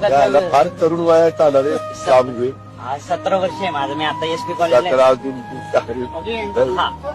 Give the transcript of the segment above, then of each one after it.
त्याला फार तरुण वयात आला रे श्यामजी. 17 वर्ष आहे माझं. मी आता एसपी कॉलेजला जत्रा अजून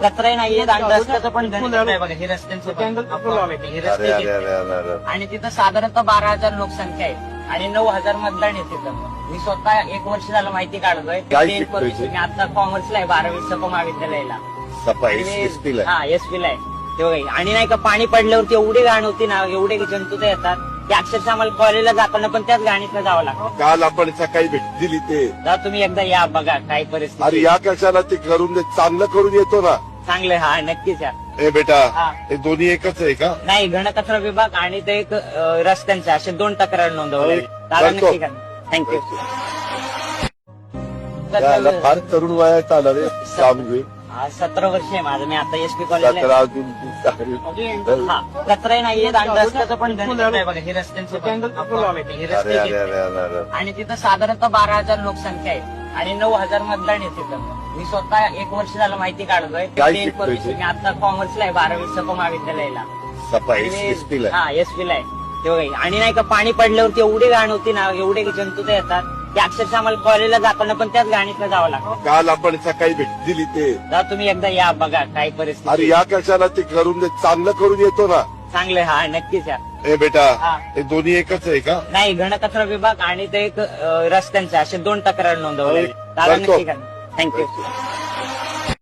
कचराही नाहीये आणि रस्त्याचं पण गणित आहे बघा. हे रस्त्यांचं हे अरे रस्ते अरे घेतले. अरे अरे अरे. आणि तिथं साधारणतः 12,000 लोकसंख्या आहे आणि 9,000 मतदान आहे तिथं. मी स्वतः 1 वर्ष झालं माहिती काढतोय. काय 10 शिकतोय मी आता कॉमर्सला आहे, 12वी सप महाविद्यालयाला. सफा एसटी ला. हा एसपीला आहे तेव्हा. आणि नाही का पाणी पडल्यावरती एवढी घाण होती ना, एवढे जंतू ते येतात की अक्षरशः आम्हाला कॉलेजला जाताना पण त्याच गाणीतनं जावं लागतं. काल आपण सकाळी भेट दिली ते. तर तुम्ही एकदा या बघा काय अरे परिस्थिती. या कशाला ते करून दे, चांगलं करून येतो ना. चांगलं हा नक्कीच या. ए बेटा हा. हे दोन्ही एकच आहे का? नाही घनकचरा विभाग आणि ते एक रस्त्यांचे असे 2 तक्रार नोंदवले. दादा करतो. नक्की थँक्यू. त्याला फार तरुण वयात आला रे श्यामजी. 17 वर्ष आहे माझं. मी आता एसपी कॉलेजला जत्रा अजून हा कचराही नाहीये आणि रस्त्याचं पण गणित आहे बघा. हे रस्त्यांचं हे अरे रस्ते अरे घेतले. अरे अरे अरे. आणि तिथं साधारणतः 12,000 लोकसंख्या आहे आणि 9,000 मतदान आहे तिथं. मी स्वतः 1 वर्ष झालं माहिती काढतोय. काय 10 शिकतोय ते? मी आता कॉमर्सला आहे, 12वी सप महाविद्यालयाला. सफा एसटी ला. हा एसपीला आहे तेव्हा. आणि नाही का पाणी पडल्यावरती एवढी घाण होती ना, एवढे जंतू ते येतात की अक्षरशः आम्हाला कॉलेजला जाताना पण त्याच गाणीतनं जावं लागतं. काल आपण सकाळी भेट दिली ते. तर तुम्ही एकदा या बघा काय अरे परिस्थिती. या कशाला ते करून दे, चांगलं करून येतो ना. चांगलं हा नक्कीच या. ए बेटा हा. हे दोन्ही एकच आहे का? नाही घनकचरा विभाग आणि ते एक रस्त्यांचे असे 2 तक्रार नोंदवले. दादा करतो. नक्की थँक्यू.